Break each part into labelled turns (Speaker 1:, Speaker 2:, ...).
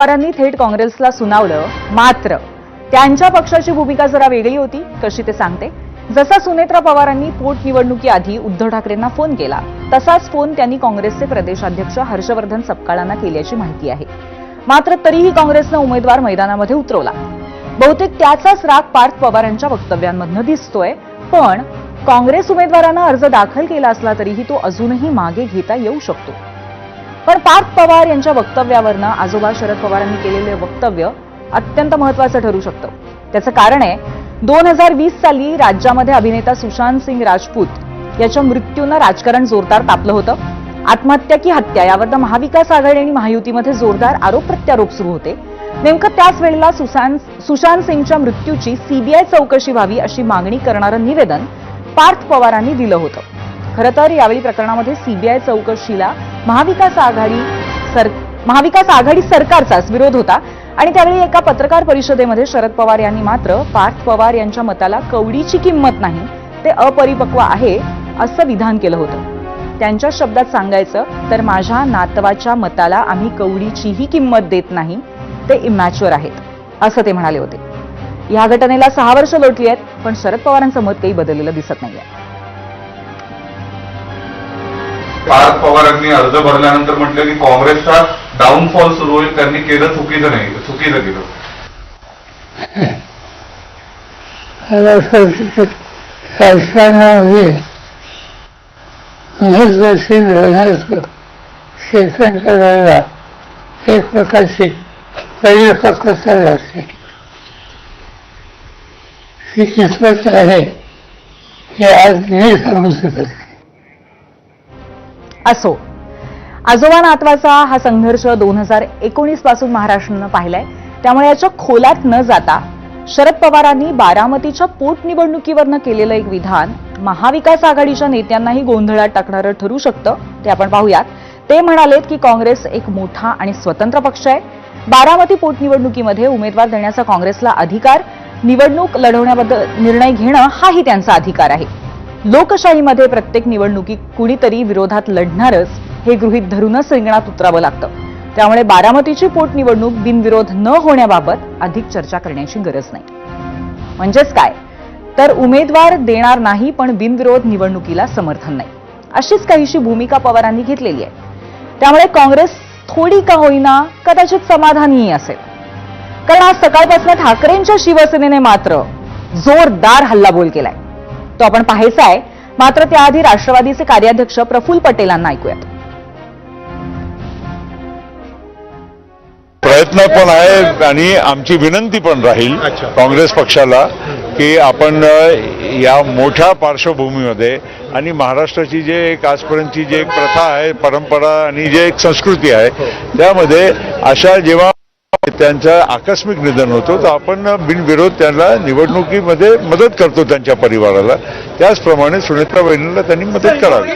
Speaker 1: पवारांनी थेट काँग्रेसला सुनावलं, मात्र त्यांच्या पक्षाची भूमिका जरा वेगळी होती. कशी ते सांगते. जसा सुनेत्रा पवारांनी पोटनिवडणुकीआधी उद्धव ठाकरेंना फोन केला, तसाच फोन त्यांनी काँग्रेसचे प्रदेशाध्यक्ष हर्षवर्धन सपकाळांना केल्याची माहिती आहे. मात्र तरीही काँग्रेसनं उमेदवार मैदानामध्ये उतरवला. बहुतेक त्याचाच राग पार्थ पवारांच्या वक्तव्यांमधनं दिसतोय. पण काँग्रेस उमेदवारानं अर्ज दाखल केला असला तरीही तो अजूनही मागे घेता येऊ शकतो. पण पार्थ पवार यांच्या वक्तव्यावरनं आजोबा शरद पवारांनी केलेले वक्तव्य अत्यंत महत्त्वाचं ठरू शकतं. त्याचं कारण आहे 2020 साली राज्यामध्ये अभिनेता सुशांत सिंग राजपूत याच्या मृत्यूनं राजकारण जोरदार तापलं होतं. आत्महत्या की हत्या यावरनं महाविकास आघाडी आणि महायुतीमध्ये जोरदार आरोप प्रत्यारोप सुरू होते. नेमकं त्याच वेळेला सुशांत सिंगच्या मृत्यूची सीबीआय चौकशी व्हावी अशी मागणी करणारं निवेदन पार्थ पवारांनी दिलं होतं. खरं तर यावेळी प्रकरणामध्ये सीबीआय चौकशीला महाविकास आघाडी सरकारचाच विरोध होता आणि त्यावेळी एका पत्रकार परिषदेमध्ये शरद पवार यांनी मात्र पार्थ पवार यांच्या मताला कवडीची किंमत नाही, ते अपरिपक्व आहे असं विधान केलं होतं. त्यांच्या शब्दात सांगायचं तर माझ्या नातवाच्या मताला आम्ही कवडीचीही किंमत देत नाही, ते इमॅच्युअर आहेत असं ते म्हणाले होते. या घटनेला 6 वर्ष लोटली आहेत, पण शरद पवारांचं मत काही बदललेलं दिसत नाहीये.
Speaker 2: पार्थ पवारांनी अर्ज भरल्यानंतर म्हटलं की काँग्रेसचा डाऊनफॉल सुरू होईल, त्यांनी केलं चुकीचं नाही, चुकीचं केलं.
Speaker 3: शासनामध्ये महत्वाची लढण्याचं शासन करायला एक प्रकारची परिपक्वता लागते. ही कितपत आहे हे आज नाही सांगू शकत.
Speaker 1: असो, आजोबा नातवाचा हा संघर्ष 2019 पासून महाराष्ट्रानं पाहिलाय. त्यामुळे याच्या खोलात न जाता शरद पवारांनी बारामतीच्या पोटनिवडणुकीवरनं केलेलं एक विधान महाविकास आघाडीच्या नेत्यांनाही गोंधळात टाकणारं ठरू शकतं. ते आपण पाहूयात. ते म्हणालेत की काँग्रेस एक मोठा आणि स्वतंत्र पक्ष आहे. बारामती पोटनिवडणुकीमध्ये उमेदवार देण्याचा काँग्रेसला अधिकार, निवडणूक लढवण्याबद्दल निर्णय घेणं हाही त्यांचा अधिकार आहे. लोकशाहीमध्ये प्रत्येक निवडणुकीत कुणीतरी विरोधात लढणारच हे गृहीत धरूनच रिंगणात उतरावं लागतं. त्यामुळे बारामतीची पोटनिवडणूक बिनविरोध न होण्याबाबत अधिक चर्चा करण्याची गरज नाही. म्हणजेच काय तर उमेदवार देणार नाही पण बिनविरोध निवडणुकीला समर्थन नाही, अशीच काहीशी भूमिका पवारांनी घेतलेली आहे. त्यामुळे काँग्रेस थोडी का होईना कदाचित समाधानीही असेल. कारण आज सकाळपासून ठाकरेंच्या शिवसेनेने मात्र जोरदार हल्लाबोल केलाय. तो आपण पाहायचा आहे. मात्र त्याआधी राष्ट्रवादीचे कार्याध्यक्ष प्रफुल्ल पटेलांना ऐकूयात.
Speaker 4: प्रयत्न पण आहे आणि आमची विनंती पण राहील काँग्रेस पक्षाला की आपण या मोठ्या पार्श्वभूमीमध्ये आणि महाराष्ट्राची जे एक आजपर्यंतची जी एक प्रथा आहे, परंपरा आणि जे एक संस्कृती आहे, त्यामध्ये अशा जेव्हा त्यांचं आकस्मिक निधन होतं तर आपण बिनविरोध त्यांना निवडणुकीमध्ये मदत करतो त्यांच्या परिवाराला. त्याचप्रमाणे सुनेत्रा वहिनीला त्यांनी मदत करावी.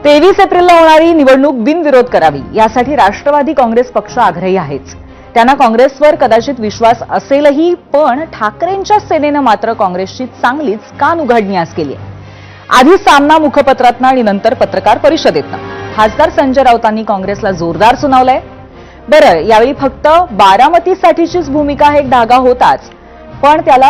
Speaker 1: 23 एप्रिलला होणारी निवडणूक बिनविरोध करावी यासाठी राष्ट्रवादी काँग्रेस पक्ष आग्रही आहेच. त्यांना काँग्रेसवर कदाचित विश्वास असेलही, पण ठाकरेंच्या सेनेनं मात्र काँग्रेसची चांगलीच कान उघडणी आज केली आहे. आधी सामना मुखपत्रातनं आणि नंतर पत्रकार परिषदेतनं खासदार संजय राऊतांनी काँग्रेसला जोरदार सुनावलंय. बरं, यावेळी फक्त बारामतीसाठीचीच भूमिका हा एक धागा होताच, पण त्याला